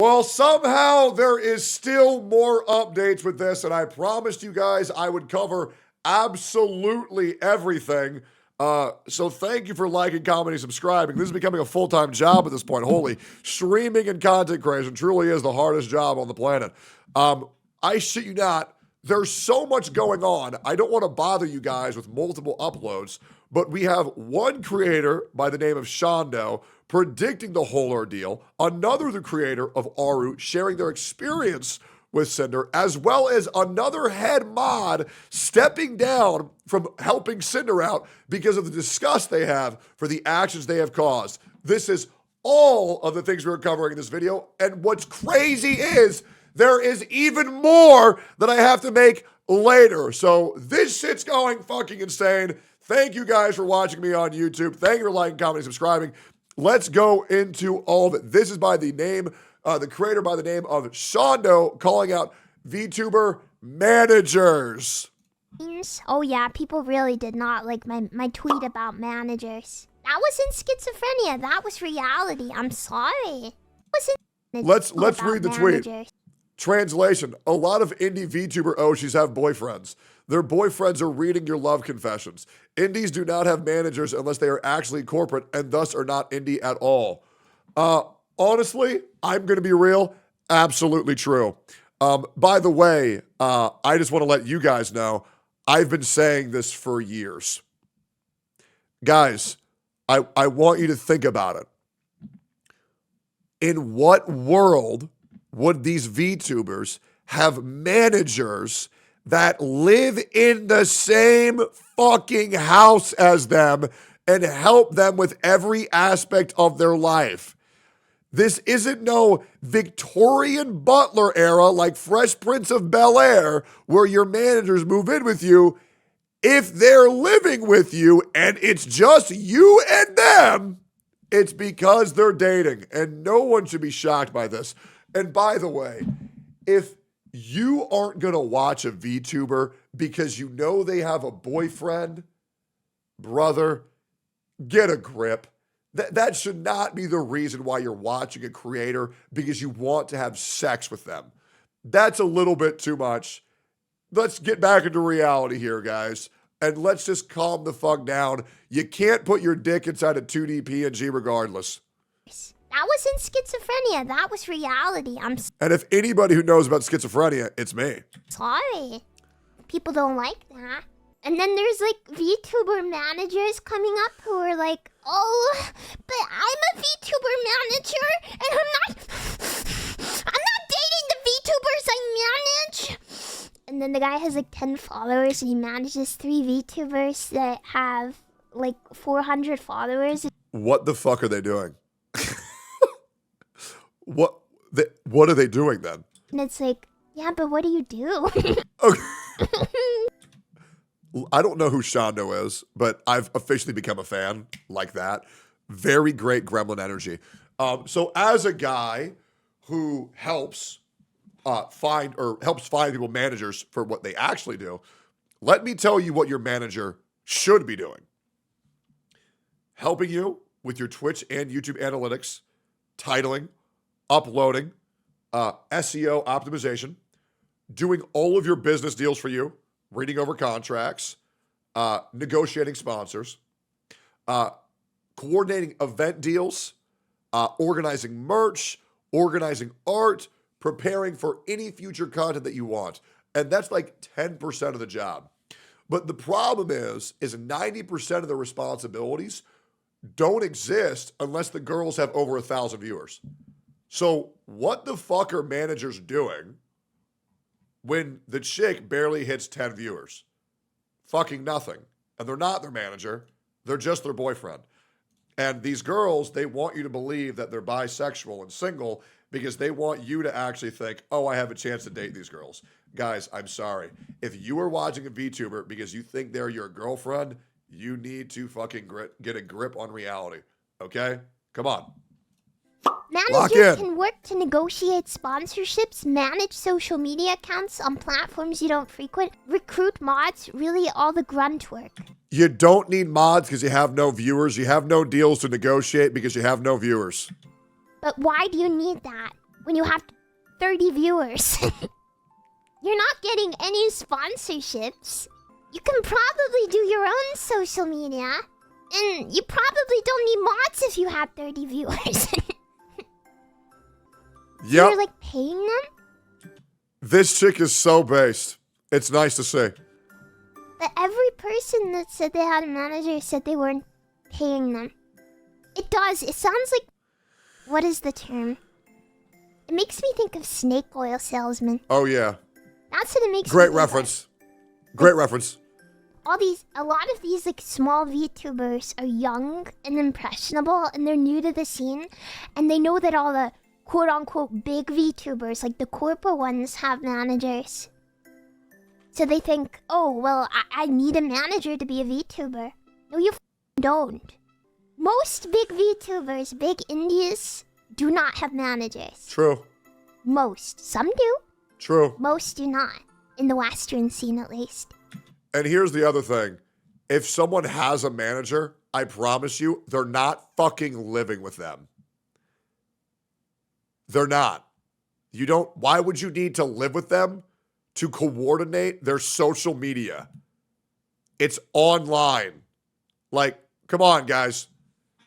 Well, somehow there is still more updates with this, and I promised you guys I would cover absolutely everything. So thank you for liking, commenting, subscribing. This is becoming a full-time job at this point. Holy, streaming and content creation truly is the hardest job on the planet. I shit you not, there's so much going on. I don't want to bother you guys with multiple uploads, but we have one creator by the name of Shondo predicting the whole ordeal, another the creator of Aru sharing their experience with Cinder, as well as another head mod stepping down from helping Cinder out because of the disgust they have for the actions they have caused. This is all of the things we're covering in this video, and what's crazy is there is even more that I have to make later. So this shit's going fucking insane. Thank you guys for watching me on YouTube. Thank you for liking, commenting, subscribing. Let's go into all of it. This is by the name, the creator by the name of Shondo calling out VTuber managers. Oh yeah, people really did not like my tweet about managers. That wasn't schizophrenia. That was reality. I'm sorry. Let's read the tweet. Translation: a lot of indie VTuber Oshis have boyfriends. Their boyfriends are reading your love confessions. Indies do not have managers unless they are actually corporate and thus are not indie at all. Honestly, I'm going to be real. Absolutely true. By the way, I just want to let you guys know, I've been saying this for years. Guys, I want you to think about it. In what world would these VTubers have managers that live in the same fucking house as them and help them with every aspect of their life? This isn't no Victorian butler era like Fresh Prince of Bel-Air where your managers move in with you. If they're living with you and it's just you and them, it's because they're dating, and no one should be shocked by this. And by the way, if you aren't going to watch a VTuber because you know they have a boyfriend, brother, get a grip. That should not be the reason why you're watching a creator, because you want to have sex with them. That's a little bit too much. Let's get back into reality here, guys. And let's just calm the fuck down. You can't put your dick inside a 2D PNG regardless. That wasn't schizophrenia. That was reality. And if anybody who knows about schizophrenia, it's me. Sorry. People don't like that. And then there's like VTuber managers coming up who are like, oh, but I'm a VTuber manager and I'm not dating the VTubers I manage. And then the guy has like 10 followers and he manages 3 VTubers that have like 400 followers. What the fuck are they doing? What are they doing then? And it's like, yeah, but what do you do? Okay. I don't know who Shondo is, but I've officially become a fan like that. Very great gremlin energy. So as a guy who helps find people managers for what they actually do, let me tell you what your manager should be doing. Helping you with your Twitch and YouTube analytics, titling, uploading, SEO optimization, doing all of your business deals for you, reading over contracts, negotiating sponsors, coordinating event deals, organizing merch, organizing art, preparing for any future content that you want. And that's like 10% of the job. But the problem is 90% of the responsibilities don't exist unless the girls have over 1,000 viewers. So what the fuck are managers doing when the chick barely hits 10 viewers? Fucking nothing. And they're not their manager. They're just their boyfriend. And these girls, they want you to believe that they're bisexual and single because they want you to actually think, oh, I have a chance to date these girls. Guys, I'm sorry. If you are watching a VTuber because you think they're your girlfriend, you need to fucking get a grip on reality. Okay? Come on. Managers can work to negotiate sponsorships, manage social media accounts on platforms you don't frequent, recruit mods, really all the grunt work. You don't need mods because you have no viewers. You have no deals to negotiate because you have no viewers. But why do you need that? when you have 30 viewers. You're not getting any sponsorships. You can probably do your own social media. And you probably don't need mods if you have 30 viewers. Yep. You're like paying them? This chick is so based. It's nice to see. But every person that said they had a manager said they weren't paying them. It does. It sounds like... What is the term? It makes me think of snake oil salesman. Oh, yeah. That's what it makes me Great think reference. of. Great reference. A lot of these like small VTubers are young and impressionable, and they're new to the scene, and they know that all the quote-unquote big VTubers, like the corporate ones, have managers. So they think, oh, well, I need a manager to be a VTuber. No, you don't. Most big VTubers, big indies, do not have managers. True. Most. Some do. True. Most do not. In the Western scene, at least. And here's the other thing. If someone has a manager, I promise you, they're not fucking living with them. They're not. Why would you need to live with them to coordinate their social media? It's online. Like, come on, guys.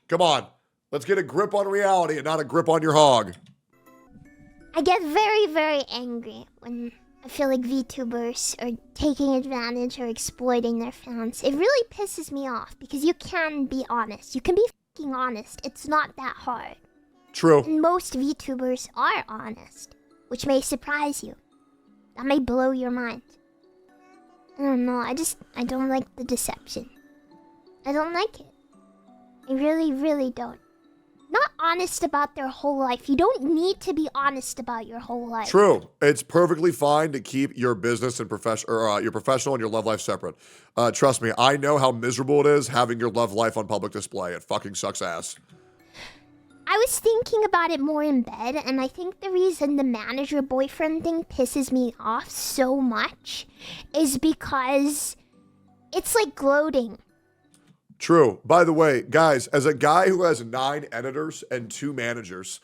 Come on. Let's get a grip on reality and not a grip on your hog. I get very, very angry when I feel like VTubers are taking advantage or exploiting their fans. It really pisses me off because you can be honest. You can be fucking honest. It's not that hard. True. And most VTubers are honest, which may surprise you. That may blow your mind. I don't know. I don't like the deception. I don't like it. I really, really don't. Not honest about their whole life. You don't need to be honest about your whole life. True. It's perfectly fine to keep your business and your professional and your love life separate. Trust me, I know how miserable it is having your love life on public display. It fucking sucks ass. I was thinking about it more in bed, and I think the reason the manager-boyfriend thing pisses me off so much is because it's like gloating. True. By the way, guys, as a guy who has 9 editors and 2 managers,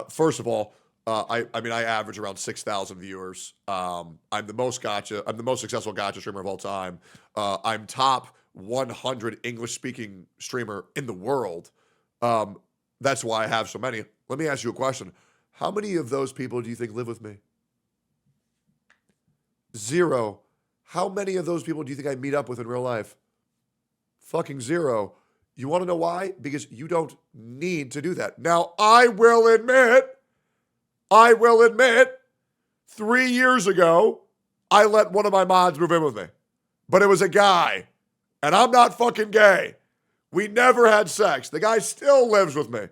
first of all, I average around 6,000 viewers. I'm the most successful gacha streamer of all time. I'm top 100 English-speaking streamer in the world. That's why I have so many. Let me ask you a question. How many of those people do you think live with me? 0. How many of those people do you think I meet up with in real life? Fucking 0. You want to know why? Because you don't need to do that. Now, I will admit, 3 years ago, I let one of my mods move in with me. But it was a guy. And I'm not fucking gay. We never had sex. The guy still lives with me.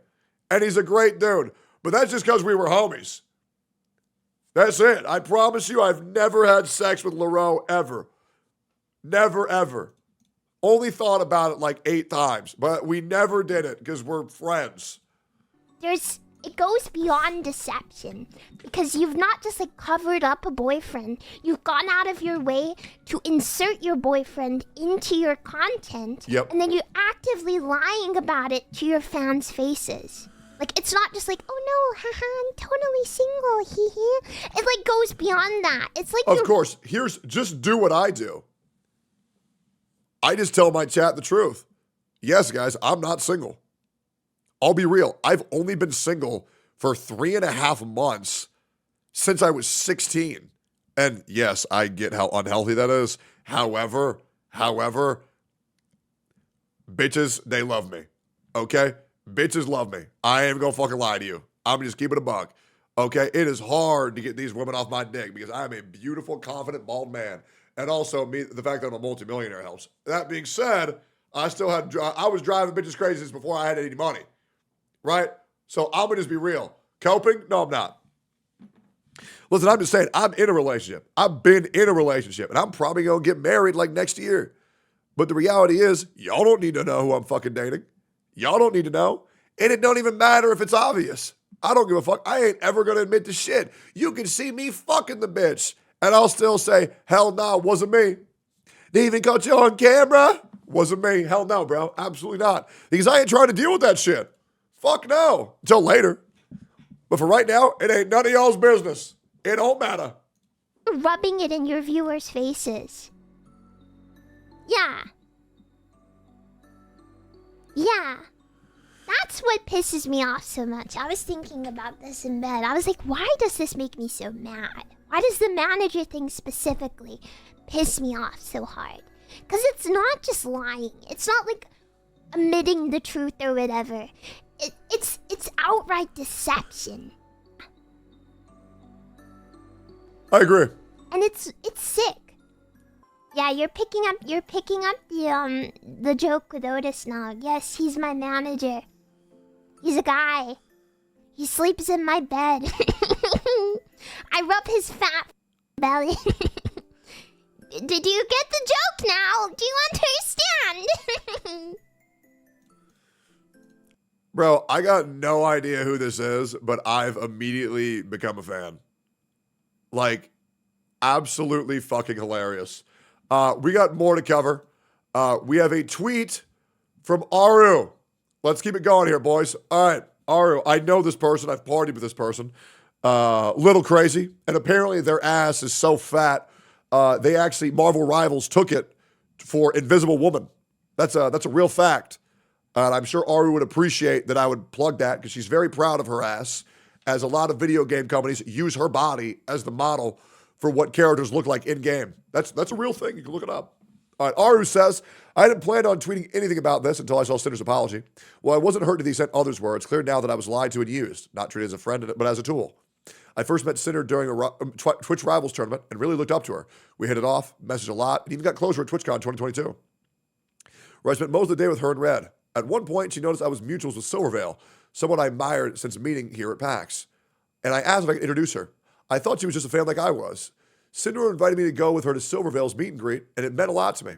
And he's a great dude. But that's just because we were homies. That's it. I promise you, I've never had sex with Leroux ever. Never, ever. Only thought about it like 8 times. But we never did it because we're friends. It goes beyond deception, because you've not just like covered up a boyfriend. You've gone out of your way to insert your boyfriend into your content. Yep. And then you're actively lying about it to your fans' faces. Like, it's not just like, oh no, haha, I'm totally single, hee hee. It like goes beyond that. It's like Of course, just do what I do. I just tell my chat the truth. Yes, guys, I'm not single. I'll be real. I've only been single for 3.5 months since I was 16. And yes, I get how unhealthy that is. However, bitches, they love me. Okay? Bitches love me. I ain't gonna fucking lie to you. I'm just keeping it a buck. Okay? It is hard to get these women off my dick because I'm a beautiful, confident, bald man. And also, the fact that I'm a multimillionaire helps. That being said, I was driving bitches crazy since before I had any money. Right? So I'm going to just be real. Coping? No, I'm not. Listen, I'm just saying, I'm in a relationship. I've been in a relationship, and I'm probably going to get married like next year. But the reality is, y'all don't need to know who I'm fucking dating. Y'all don't need to know. And it don't even matter if it's obvious. I don't give a fuck. I ain't ever going to admit to shit. You can see me fucking the bitch, and I'll still say, hell no, wasn't me. They even caught you on camera? Wasn't me. Hell no, bro. Absolutely not. Because I ain't trying to deal with that shit. Fuck no. Until later. But for right now, it ain't none of y'all's business. It don't matter. Rubbing it in your viewers' faces. Yeah. Yeah. That's what pisses me off so much. I was thinking about this in bed. I was like, why does this make me so mad? Why does the manager thing specifically piss me off so hard? Because it's not just lying. It's not like admitting the truth or whatever. It's outright deception. I agree. And it's sick. Yeah, you're picking up the joke with Otis now. Yes, he's my manager. He's a guy. He sleeps in my bed. I rub his fat belly. Did you get the joke now? Do you understand? Bro, I got no idea who this is, but I've immediately become a fan. Like, absolutely fucking hilarious. We got more to cover. We have a tweet from Aru. Let's keep it going here, boys. All right, Aru, I know this person. I've partied with this person. Little crazy. And apparently their ass is so fat, they actually, Marvel Rivals took it for Invisible Woman. That's a real fact. And I'm sure Aru would appreciate that I would plug that because she's very proud of her ass, as a lot of video game companies use her body as the model for what characters look like in-game. That's a real thing. You can look it up. All right, Aru says, I didn't plan on tweeting anything about this until I saw Sinder's apology. Well, I wasn't hurt to the extent others were. It's clear now that I was lied to and used, not treated as a friend, but as a tool. I first met Cinder during a Twitch Rivals tournament and really looked up to her. We hit it off, messaged a lot, and even got closer at TwitchCon 2022, where I spent most of the day with her and Red. At one point, she noticed I was mutuals with Silvervale, someone I admired since meeting here at PAX. And I asked if I could introduce her. I thought she was just a fan like I was. Cinder invited me to go with her to Silvervale's meet and greet, and it meant a lot to me.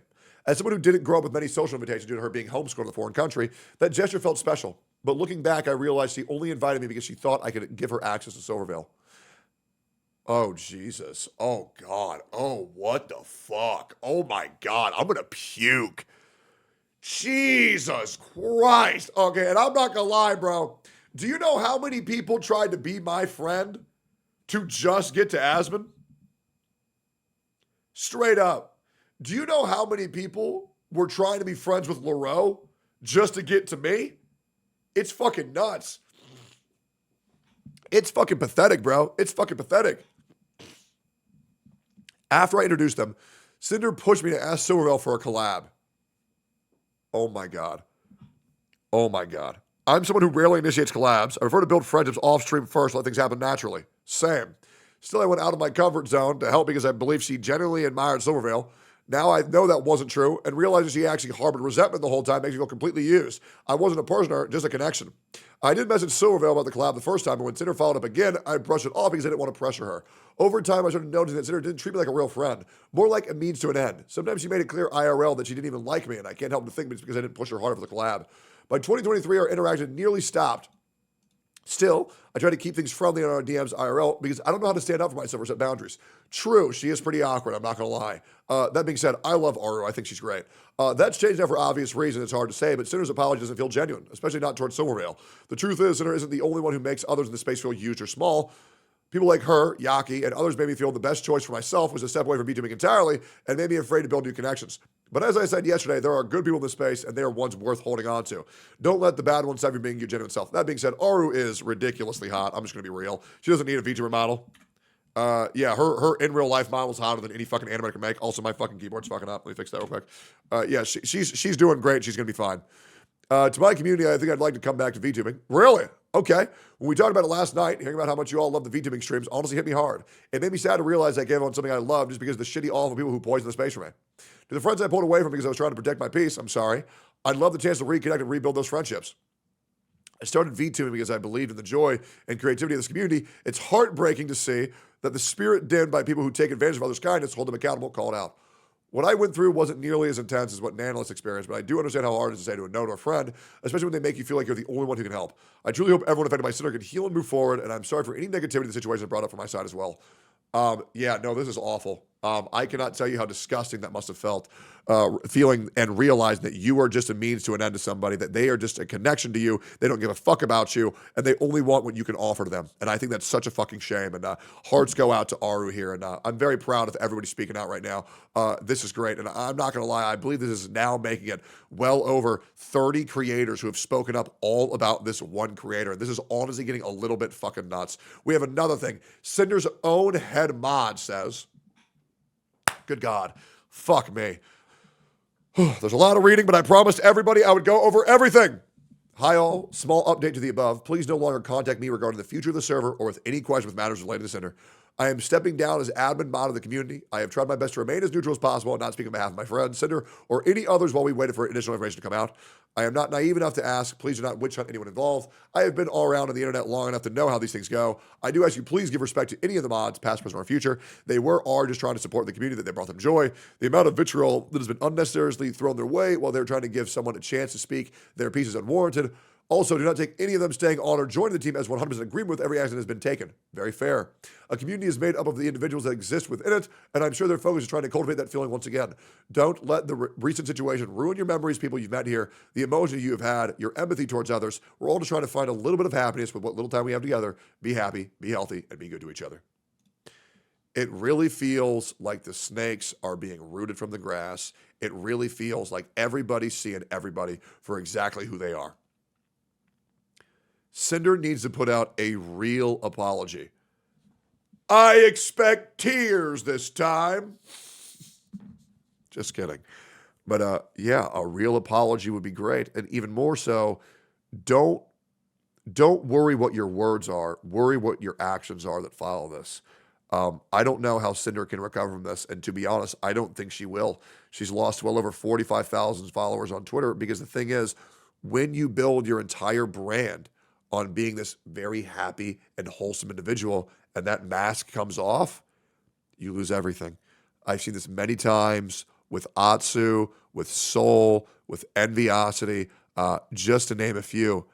As someone who didn't grow up with many social invitations due to her being homeschooled in a foreign country, that gesture felt special. But looking back, I realized she only invited me because she thought I could give her access to Silvervale. Oh, Jesus. Oh, God. Oh, what the fuck? Oh, my God. I'm going to puke. Jesus Christ. Okay, and I'm not going to lie, bro. Do you know how many people tried to be my friend to just get to Asmon? Straight up. Do you know how many people were trying to be friends with LaRoe just to get to me? It's fucking nuts. It's fucking pathetic, bro. It's fucking pathetic. After I introduced them, Cinder pushed me to ask Silvervale for a collab. Oh my God. Oh my God. I'm someone who rarely initiates collabs. I prefer to build friendships off stream first, let things happen naturally. Same. Still, I went out of my comfort zone to help because I believe she genuinely admired Silvervale. Now I know that wasn't true, and realizing she actually harbored resentment the whole time makes me feel completely used. I wasn't a person, just a connection. I did message Silvervale about the collab the first time, but when Cinder followed up again, I brushed it off because I didn't want to pressure her. Over time, I started noticing that Cinder didn't treat me like a real friend, more like a means to an end. Sometimes she made it clear IRL that she didn't even like me, and I can't help but think it's because I didn't push her harder for the collab. By 2023, our interaction nearly stopped. Still, I try to keep things friendly on our DMs IRL because I don't know how to stand up for myself or set boundaries. True, she is pretty awkward, I'm not going to lie. That being said, I love Aru. I think she's great. That's changed now for obvious reasons. It's hard to say, but Cinder's apology doesn't feel genuine, especially not towards Silvervale. The truth is, Cinder isn't the only one who makes others in the space feel used or small. People like her, Yaki, and others made me feel the best choice for myself was to step away from VTubing entirely and made me afraid to build new connections. But as I said yesterday, there are good people in this space, and they are ones worth holding on to. Don't let the bad ones stop you being your genuine self. That being said, Aru is ridiculously hot. I'm just going to be real. She doesn't need a VTuber model. Yeah, her in real life model is hotter than any fucking animator can make. Also, my fucking keyboard's fucking up. Let me fix that real quick. Yeah, she's doing great. She's going to be fine. To my community, I think I'd like to come back to VTubing. Really? Okay. When we talked about it last night, hearing about how much you all love the VTubing streams honestly hit me hard. It made me sad to realize I gave on something I love just because of the shitty, awful people who poison the space for me. To the friends I pulled away from because I was trying to protect my peace, I'm sorry. I'd love the chance to reconnect and rebuild those friendships. I started VTubing because I believed in the joy and creativity of this community. It's heartbreaking to see that the spirit dimmed by people who take advantage of others' kindness, hold them accountable, call it out. What I went through wasn't nearly as intense as what Nanoliths experienced, but I do understand how hard it is to say to a no to a friend, especially when they make you feel like you're the only one who can help. I truly hope everyone affected by Cinder can heal and move forward, and I'm sorry for any negativity the situation brought up from my side as well. Yeah, no, this is awful. I cannot tell you how disgusting that must have felt, feeling and realizing that you are just a means to an end to somebody, that they are just a connection to you. They don't give a fuck about you, and they only want what you can offer to them. And I think that's such a fucking shame. And hearts go out to Aru here. And I'm very proud of everybody speaking out right now. This is great. And I'm not going to lie, I believe this is now making it well over 30 creators who have spoken up all about this one creator. This is honestly getting a little bit fucking nuts. We have another thing. Cinder's own head mod says, good God, fuck me. There's a lot of reading, but I promised everybody I would go over everything. Hi all, small update to the above. Please no longer contact me regarding the future of the server or with any questions with matters related to Cinder. I am stepping down as admin mod of the community. I have tried my best to remain as neutral as possible and not speak on behalf of my friend, Cinder, or any others while we waited for additional information to come out. I am not naive enough to ask. Please do not witch hunt anyone involved. I have been all around on the internet long enough to know how these things go. I do ask you please give respect to any of the mods, past, present, or future. They are just trying to support the community that they brought them joy. The amount of vitriol that has been unnecessarily thrown their way while they're trying to give someone a chance to speak their piece is unwarranted. Also, do not take any of them staying on or joining the team as 100% agreement with every action that has been taken. Very fair. A community is made up of the individuals that exist within it, and I'm sure their focus is trying to cultivate that feeling once again. Don't let the recent situation ruin your memories, people you've met here, the emotion you have had, your empathy towards others. We're all just trying to find a little bit of happiness with what little time we have together. Be happy, be healthy, and be good to each other. It really feels like the snakes are being rooted from the grass. It really feels like everybody's seeing everybody for exactly who they are. Cinder needs to put out a real apology. I expect tears this time. Just kidding. But yeah, a real apology would be great. And even more so, don't worry what your words are. Worry what your actions are that follow this. I don't know how Cinder can recover from this. And to be honest, I don't think she will. She's lost well over 45,000 followers on Twitter because the thing is, when you build your entire brand on being this very happy and wholesome individual, and that mask comes off, you lose everything. I've seen this many times with Atsu, with Soul, with Enviosity, just to name a few.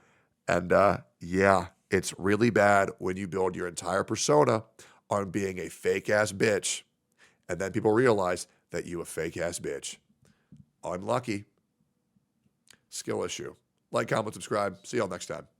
And yeah, it's really bad when you build your entire persona on being a fake-ass bitch, and then people realize that you a fake-ass bitch. Unlucky. Skill issue. Like, comment, subscribe. See y'all next time.